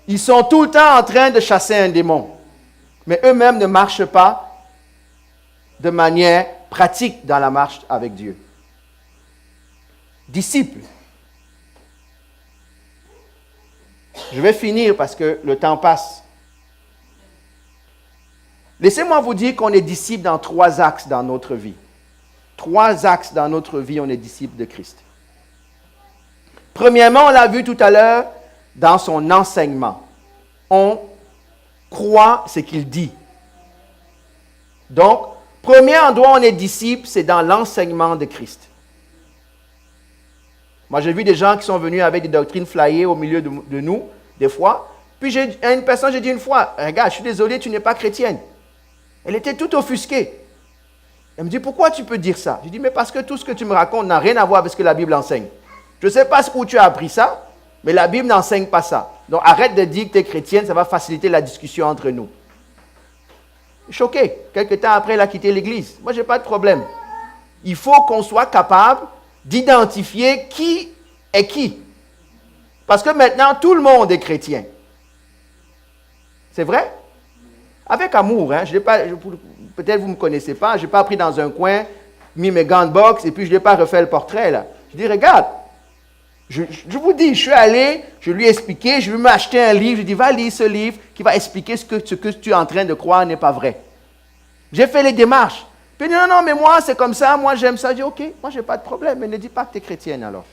Ils sont tout le temps en train de chasser un démon. Mais eux-mêmes ne marchent pas de manière pratique dans la marche avec Dieu. Disciples. Je vais finir parce que le temps passe. Laissez-moi vous dire qu'on est disciples dans 3 axes dans notre vie. 3 axes dans notre vie, on est disciples de Christ. Premièrement, on l'a vu tout à l'heure, dans son enseignement. On croit ce qu'il dit. Donc, premier endroit où on est disciple, c'est dans l'enseignement de Christ. Moi, j'ai vu des gens qui sont venus avec des doctrines flyées au milieu de nous, des fois. Puis, à une personne, j'ai dit une fois, regarde, je suis désolé, tu n'es pas chrétienne. Elle était toute offusquée. Elle me dit, pourquoi tu peux dire ça? Je dis, mais parce que tout ce que tu me racontes n'a rien à voir avec ce que la Bible enseigne. Je ne sais pas où tu as appris ça, mais la Bible n'enseigne pas ça. Donc, arrête de dire que tu es chrétienne, ça va faciliter la discussion entre nous. Choqué. Quelque temps après, elle a quitté l'église. Moi, je n'ai pas de problème. Il faut qu'on soit capable d'identifier qui est qui. Parce que maintenant, tout le monde est chrétien. C'est vrai? Avec amour. Hein? Peut-être vous ne me connaissez pas. Je n'ai pas pris dans un coin, mis mes gants de boxe et puis je n'ai pas refait le portrait. Là. Je dis, regarde, je vous dis, je suis allé, je lui ai expliqué, je lui ai m'acheter un livre. Je dis, va lire ce livre qui va expliquer ce que tu es en train de croire n'est pas vrai. J'ai fait les démarches. Puis non, mais moi, c'est comme ça, moi, j'aime ça. Je dis, ok, moi, je n'ai pas de problème, mais ne dis pas que tu es chrétienne alors.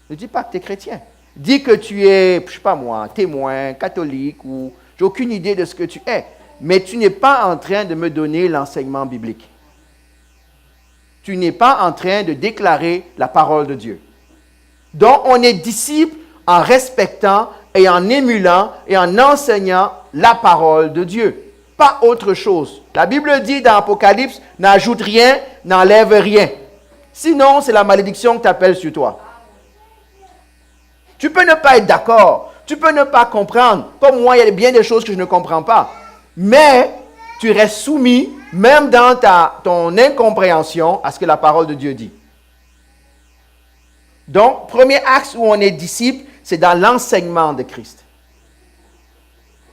Ne dis pas que tu es chrétien. Dis que tu es, je ne sais pas moi, témoin, catholique, ou j'ai aucune idée de ce que tu es. Mais tu n'es pas en train de me donner l'enseignement biblique. Tu n'es pas en train de déclarer la parole de Dieu. Donc, on est disciple en respectant et en émulant et en enseignant la parole de Dieu. Pas autre chose. La Bible dit dans Apocalypse, n'ajoute rien, n'enlève rien. Sinon, c'est la malédiction que tu appelles sur toi. Tu peux ne pas être d'accord. Tu peux ne pas comprendre. Comme moi, il y a bien des choses que je ne comprends pas. Mais tu restes soumis, même dans ton incompréhension, à ce que la parole de Dieu dit. Donc, premier axe où on est disciple, c'est dans l'enseignement de Christ.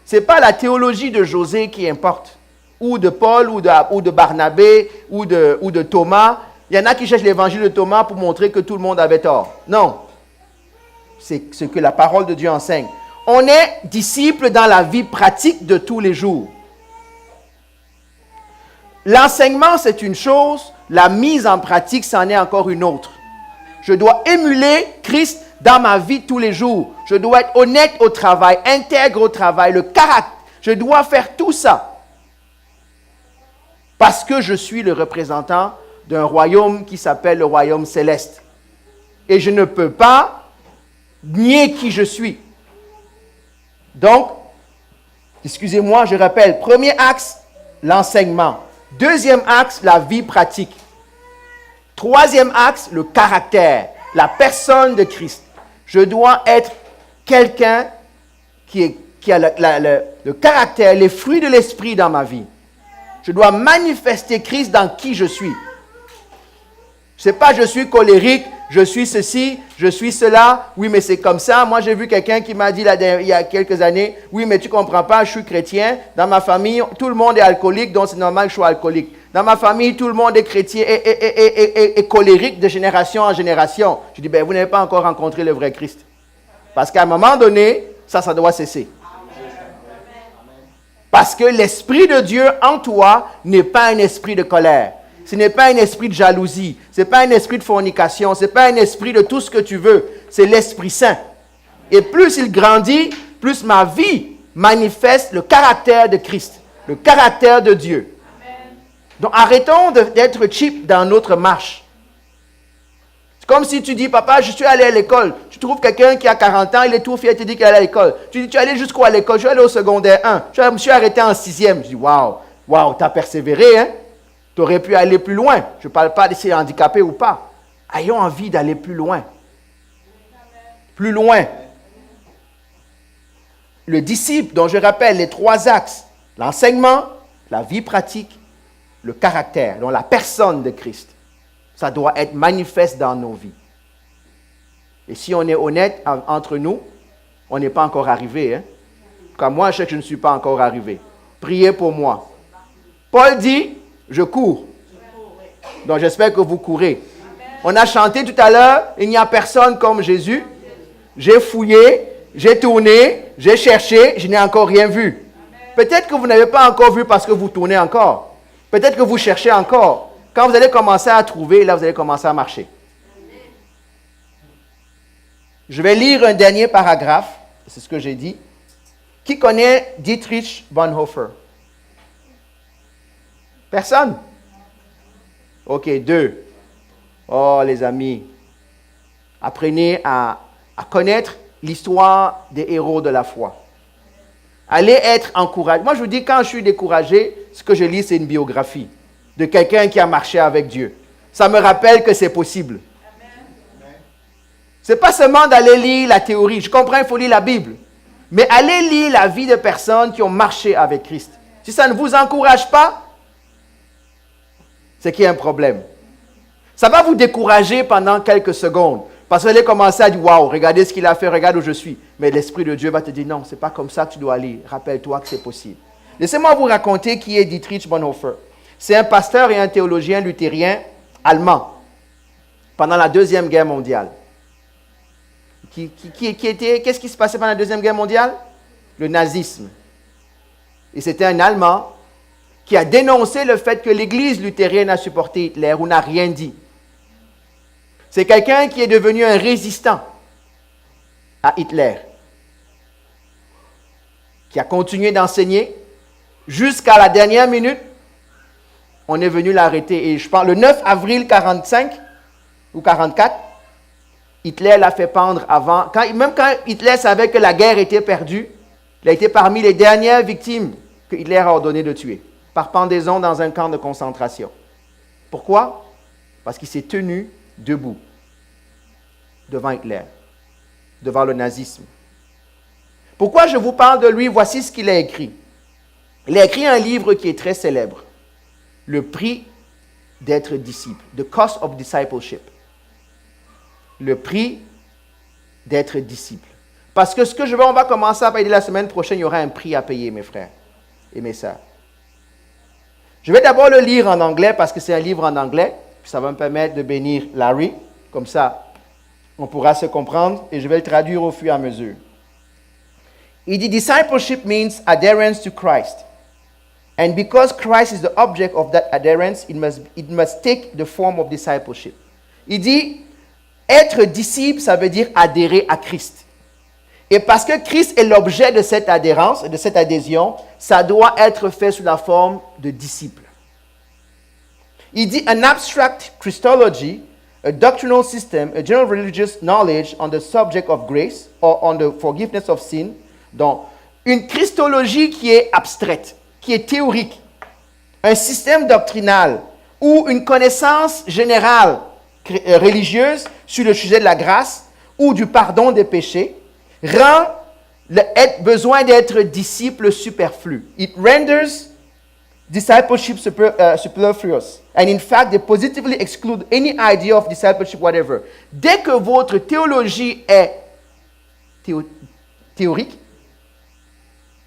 Ce n'est pas la théologie de José qui importe, ou de Paul, ou de Barnabé, ou de Thomas. Il y en a qui cherchent l'évangile de Thomas pour montrer que tout le monde avait tort. Non. C'est ce que la parole de Dieu enseigne. On est disciple dans la vie pratique de tous les jours. L'enseignement, c'est une chose. La mise en pratique, c'en est encore une autre. Je dois émuler Christ dans ma vie tous les jours. Je dois être honnête au travail, intègre au travail, le caractère. Je dois faire tout ça. Parce que je suis le représentant d'un royaume qui s'appelle le royaume céleste. Et je ne peux pas nier qui je suis. Donc, excusez-moi, je rappelle, premier axe, l'enseignement. Deuxième axe, la vie pratique. Troisième axe, le caractère, la personne de Christ. Je dois être quelqu'un qui a le caractère, les fruits de l'esprit dans ma vie. Je dois manifester Christ dans qui je suis. Ce n'est pas je suis colérique, je suis ceci, je suis cela. Oui, mais c'est comme ça. Moi, j'ai vu quelqu'un qui m'a dit il y a quelques années, oui, mais tu ne comprends pas, je suis chrétien. Dans ma famille, tout le monde est alcoolique, donc c'est normal que je sois alcoolique. Dans ma famille, tout le monde est chrétien et colérique de génération en génération. Je dis, ben, vous n'avez pas encore rencontré le vrai Christ. Parce qu'à un moment donné, ça doit cesser. Parce que l'Esprit de Dieu en toi n'est pas un esprit de colère. Ce n'est pas un esprit de jalousie. Ce n'est pas un esprit de fornication. Ce n'est pas un esprit de tout ce que tu veux. C'est l'Esprit Saint. Et plus il grandit, plus ma vie manifeste le caractère de Christ, le caractère de Dieu. Donc arrêtons d'être cheap dans notre marche. C'est comme si tu dis, papa, je suis allé à l'école. Tu trouves quelqu'un qui a 40 ans, il est tout fier, il te dit qu'il est allé à l'école. Tu dis, tu es allé jusqu'où à l'école? Je suis allé au secondaire 1. Je me suis arrêté en 6e. Je dis, waouh, tu as persévéré, hein? Tu aurais pu aller plus loin. Je ne parle pas de si handicapé ou pas. Ayons envie d'aller plus loin. Plus loin. Le disciple, dont je rappelle les 3 axes, l'enseignement, la vie pratique, le caractère, donc la personne de Christ. Ça doit être manifeste dans nos vies. Et si on est honnête entre nous, On n'est pas encore arrivé. Hein? Comme moi, je sais que je ne suis pas encore arrivé. Priez pour moi. Paul dit, je cours. Donc j'espère que vous courez. On a chanté tout à l'heure, il n'y a personne comme Jésus. J'ai fouillé, j'ai tourné, j'ai cherché, je n'ai encore rien vu. Peut-être que vous n'avez pas encore vu parce que vous tournez encore. Peut-être que vous cherchez encore. Quand vous allez commencer à trouver, là, vous allez commencer à marcher. Je vais lire un dernier paragraphe. C'est ce que j'ai dit. Qui connaît Dietrich Bonhoeffer? Personne? Ok, 2. Oh, les amis, apprenez à connaître l'histoire des héros de la foi. Allez être encouragé. Moi, je vous dis, quand je suis découragé, ce que je lis, c'est une biographie de quelqu'un qui a marché avec Dieu. Ça me rappelle que c'est possible. Ce n'est pas seulement d'aller lire la théorie. Je comprends, il faut lire la Bible. Mais allez lire la vie de personnes qui ont marché avec Christ. Si ça ne vous encourage pas, c'est qu'il y a un problème. Ça va vous décourager pendant quelques secondes. Parce que vous allez commencer à dire, waouh, regardez ce qu'il a fait, regarde où je suis. Mais l'Esprit de Dieu va te dire, non, ce n'est pas comme ça que tu dois aller. Rappelle-toi que c'est possible. Laissez-moi vous raconter qui est Dietrich Bonhoeffer. C'est un pasteur et un théologien luthérien allemand pendant la Deuxième Guerre mondiale. Qu'est-ce qui se passait pendant la Deuxième Guerre mondiale? Le nazisme. Et c'était un Allemand qui a dénoncé le fait que l'Église luthérienne a supporté Hitler ou n'a rien dit. C'est quelqu'un qui est devenu un résistant à Hitler, qui a continué d'enseigner jusqu'à la dernière minute. On est venu l'arrêter. Et je parle le 9 avril 1945 ou 1944, Hitler l'a fait pendre avant. Même quand Hitler savait que la guerre était perdue, il a été parmi les dernières victimes que Hitler a ordonné de tuer, par pendaison dans un camp de concentration. Pourquoi? Parce qu'il s'est tenu debout devant Hitler, devant le nazisme. Pourquoi je vous parle de lui? Voici ce qu'il a écrit. Il a écrit un livre qui est très célèbre, Le prix d'être disciple, The Cost of Discipleship. Le prix d'être disciple. Parce que ce que on va commencer à payer la semaine prochaine, il y aura un prix à payer, mes frères et mes sœurs. Je vais d'abord le lire en anglais parce que c'est un livre en anglais. Ça va me permettre de bénir Larry. Comme ça, on pourra se comprendre et je vais le traduire au fur et à mesure. Il dit, discipleship means adherence to Christ. And because Christ is the object of that adherence, it must take the form of discipleship. Il dit, être disciple, ça veut dire adhérer à Christ. Et parce que Christ est l'objet de cette adhérence, de cette adhésion, ça doit être fait sous la forme de disciple. Il dit, an abstract Christology, a doctrinal system, a general religious knowledge on the subject of grace or on the forgiveness of sin. Donc, une Christologie qui est abstraite, qui est théorique, un système doctrinal ou une connaissance générale religieuse sur le sujet de la grâce ou du pardon des péchés rend le besoin d'être disciple superflu. It renders discipleship superfluous. And in fact, they positively exclude any idea of discipleship whatever. Dès que votre théologie est théorique,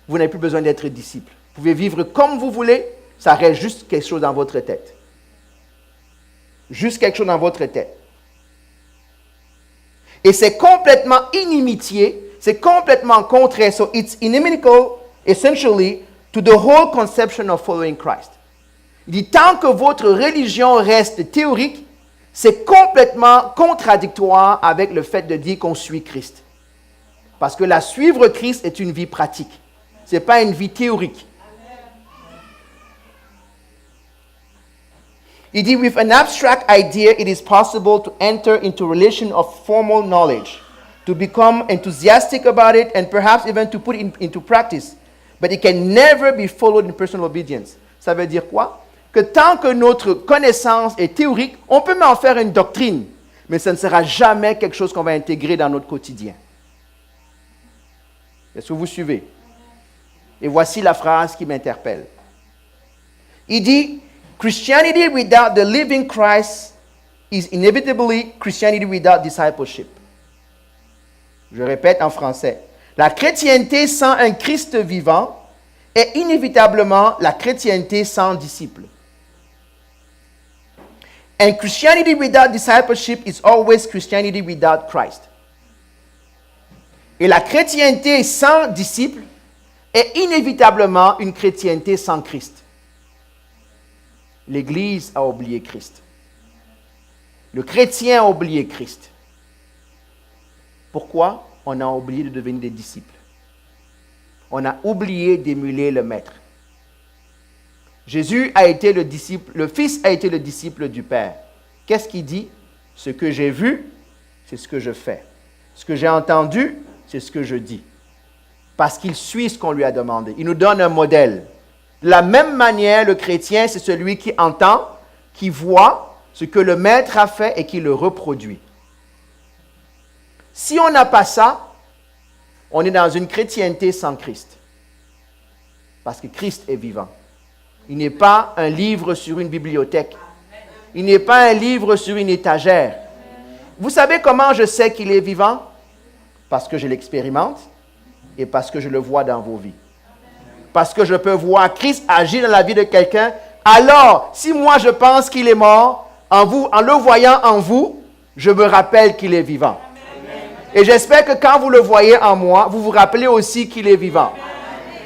vous n'avez plus besoin d'être disciple. Vous pouvez vivre comme vous voulez, ça reste juste quelque chose dans votre tête. Juste quelque chose dans votre tête. Et c'est complètement inimitié, c'est complètement contraire. So it's inimical, essentially, to the whole conception of following Christ. Il dit, tant que votre religion reste théorique, c'est complètement contradictoire avec le fait de dire qu'on suit Christ. Parce que la suivre Christ est une vie pratique. Ce n'est pas une vie théorique. Il dit, with an abstract idea, it is possible to enter into a relation of formal knowledge, to become enthusiastic about it, and perhaps even to put it into practice. But it can never be followed in personal obedience. Ça veut dire quoi? Que tant que notre connaissance est théorique, on peut en faire une doctrine, mais ça ne sera jamais quelque chose qu'on va intégrer dans notre quotidien. Est-ce que vous suivez? Et voici la phrase qui m'interpelle. Il dit, Christianity without the living Christ is inevitably Christianity without discipleship. Je répète en français. La chrétienté sans un Christ vivant est inévitablement la chrétienté sans disciples. And Christianity without discipleship is always Christianity without Christ. Et la chrétienté sans disciples est inévitablement une chrétienté sans Christ. L'Église a oublié Christ. Le chrétien a oublié Christ. Pourquoi on a oublié de devenir des disciples? On a oublié d'émuler le Maître. Jésus a été le disciple, le Fils a été le disciple du Père. Qu'est-ce qu'il dit? Ce que j'ai vu, c'est ce que je fais. Ce que j'ai entendu, c'est ce que je dis. Parce qu'il suit ce qu'on lui a demandé. Il nous donne un modèle. De la même manière, le chrétien, c'est celui qui entend, qui voit ce que le Maître a fait et qui le reproduit. Si on n'a pas ça, on est dans une chrétienté sans Christ. Parce que Christ est vivant. Il n'est pas un livre sur une bibliothèque. Il n'est pas un livre sur une étagère. Vous savez comment je sais qu'il est vivant? Parce que je l'expérimente et parce que je le vois dans vos vies. Parce que je peux voir Christ agir dans la vie de quelqu'un. Alors, si moi je pense qu'il est mort, en le voyant en vous, je me rappelle qu'il est vivant. Et j'espère que quand vous le voyez en moi, vous vous rappelez aussi qu'il est vivant.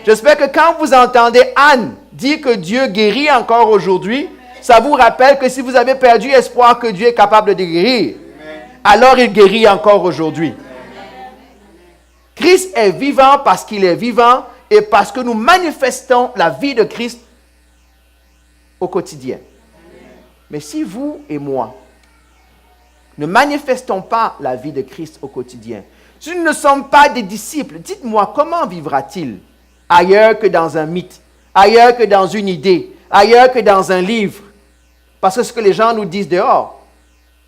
J'espère que quand vous entendez Anne dire que Dieu guérit encore aujourd'hui, ça vous rappelle que si vous avez perdu espoir que Dieu est capable de guérir, alors il guérit encore aujourd'hui. Christ est vivant parce qu'il est vivant et parce que nous manifestons la vie de Christ au quotidien. Mais si vous et moi ne manifestons pas la vie de Christ au quotidien, si nous ne sommes pas des disciples, dites-moi, comment vivra-t-il ailleurs que dans un mythe, ailleurs que dans une idée, ailleurs que dans un livre? Parce que ce que les gens nous disent dehors.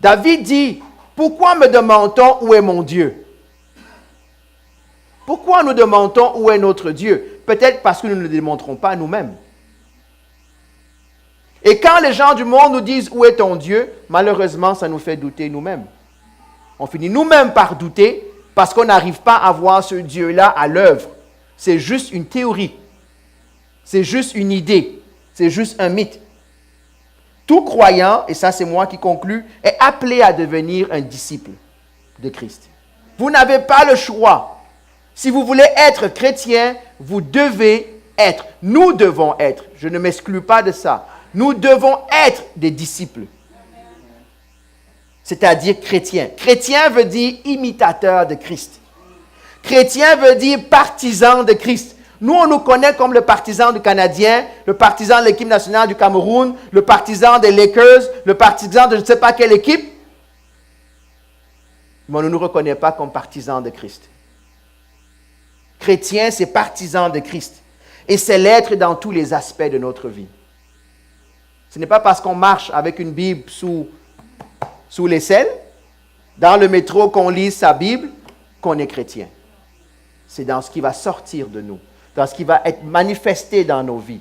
David dit, pourquoi me demande-t-on où est mon Dieu? Pourquoi nous demandons où est notre Dieu? Peut-être parce que nous ne le démontrons pas nous-mêmes. Et quand les gens du monde nous disent où est ton Dieu, malheureusement, ça nous fait douter nous-mêmes. On finit nous-mêmes par douter parce qu'on n'arrive pas à voir ce Dieu-là à l'œuvre. C'est juste une théorie. C'est juste une idée. C'est juste un mythe. Tout croyant, et ça c'est moi qui conclus, est appelé à devenir un disciple de Christ. Vous n'avez pas le choix. Si vous voulez être chrétien, vous devez être. Nous devons être. Je ne m'exclus pas de ça. Nous devons être des disciples. C'est-à-dire chrétiens. Chrétien veut dire imitateur de Christ. Chrétien veut dire partisan de Christ. Nous, on nous connaît comme le partisan du Canadien, le partisan de l'équipe nationale du Cameroun, le partisan des Lakers, le partisan de je ne sais pas quelle équipe. Mais on ne nous reconnaît pas comme partisans de Christ. Chrétien, c'est partisan de Christ. Et c'est l'être dans tous les aspects de notre vie. Ce n'est pas parce qu'on marche avec une Bible sous l'aisselle, dans le métro qu'on lit sa Bible, qu'on est chrétien. C'est dans ce qui va sortir de nous, dans ce qui va être manifesté dans nos vies.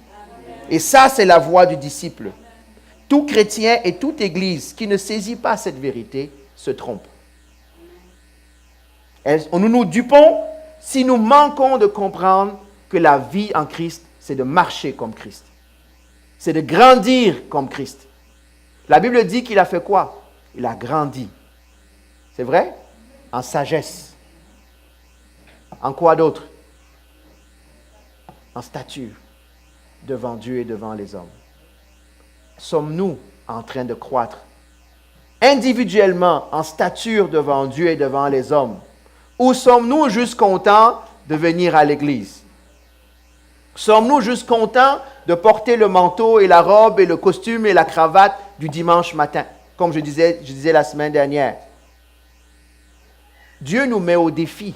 Et ça, c'est la voie du disciple. Tout chrétien et toute église qui ne saisit pas cette vérité se trompe. Nous nous dupons si nous manquons de comprendre que la vie en Christ, c'est de marcher comme Christ. C'est de grandir comme Christ. La Bible dit qu'il a fait quoi? Il a grandi. C'est vrai? En sagesse. En quoi d'autre? En stature devant Dieu et devant les hommes. Sommes-nous en train de croître individuellement en stature devant Dieu et devant les hommes? Ou sommes-nous juste contents de venir à l'église? Sommes-nous juste contents de porter le manteau et la robe et le costume et la cravate du dimanche matin, comme je disais la semaine dernière? Dieu nous met au défi.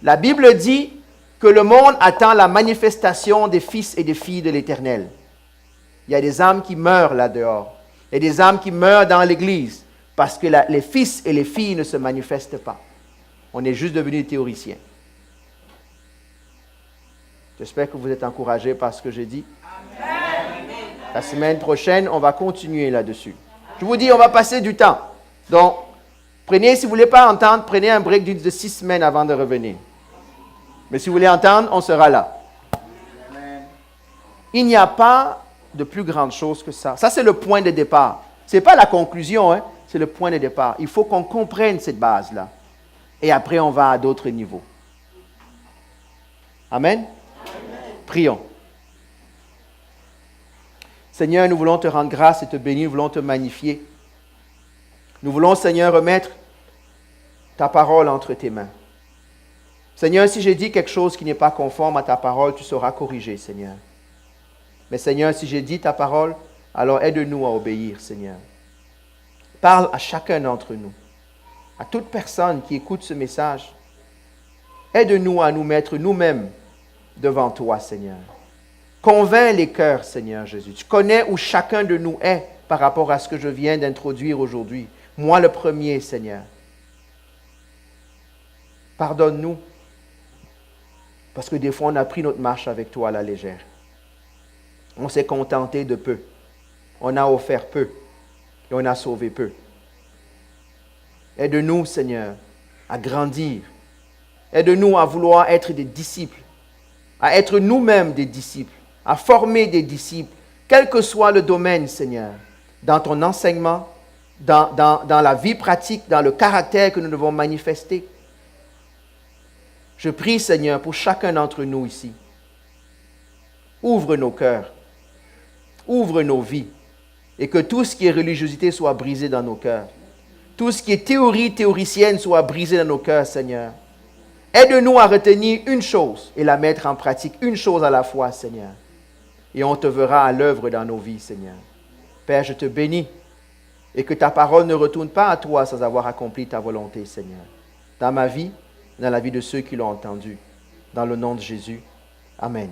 La Bible dit que le monde attend la manifestation des fils et des filles de l'Éternel. Il y a des âmes qui meurent là dehors. Il y a des âmes qui meurent dans l'église parce que les fils et les filles ne se manifestent pas. On est juste devenus théoriciens. J'espère que vous êtes encouragés par ce que j'ai dit. Amen. La semaine prochaine, on va continuer là-dessus. Je vous dis, on va passer du temps. Donc, prenez, si vous ne voulez pas entendre, prenez un break de 6 semaines avant de revenir. Mais si vous voulez entendre, on sera là. Il n'y a pas de plus grande chose que ça. Ça, c'est le point de départ. Ce n'est pas la conclusion, hein? C'est le point de départ. Il faut qu'on comprenne cette base-là. Et après, on va à d'autres niveaux. Amen? Prions. Seigneur, nous voulons te rendre grâce et te bénir, nous voulons te magnifier. Nous voulons, Seigneur, remettre ta parole entre tes mains. Seigneur, si j'ai dit quelque chose qui n'est pas conforme à ta parole, tu sauras corriger, Seigneur. Mais Seigneur, si j'ai dit ta parole, alors aide-nous à obéir, Seigneur. Parle à chacun d'entre nous, à toute personne qui écoute ce message. Aide-nous à nous mettre nous-mêmes devant toi, Seigneur. Convainc les cœurs, Seigneur Jésus. Tu connais où chacun de nous est par rapport à ce que je viens d'introduire aujourd'hui. Moi le premier, Seigneur. Pardonne-nous, parce que des fois, on a pris notre marche avec toi à la légère. On s'est contenté de peu. On a offert peu. Et on a sauvé peu. Aide-nous, Seigneur, à grandir. Aide-nous à vouloir être des disciples, à être nous-mêmes des disciples, à former des disciples, quel que soit le domaine, Seigneur, dans ton enseignement, dans la vie pratique, dans le caractère que nous devons manifester. Je prie, Seigneur, pour chacun d'entre nous ici. Ouvre nos cœurs, ouvre nos vies, et que tout ce qui est religiosité soit brisé dans nos cœurs. Tout ce qui est théorie théoricienne soit brisé dans nos cœurs, Seigneur. Aide-nous à retenir une chose et la mettre en pratique, une chose à la fois, Seigneur. Et on te verra à l'œuvre dans nos vies, Seigneur. Père, je te bénis et que ta parole ne retourne pas à toi sans avoir accompli ta volonté, Seigneur. Dans ma vie, dans la vie de ceux qui l'ont entendu. Dans le nom de Jésus. Amen.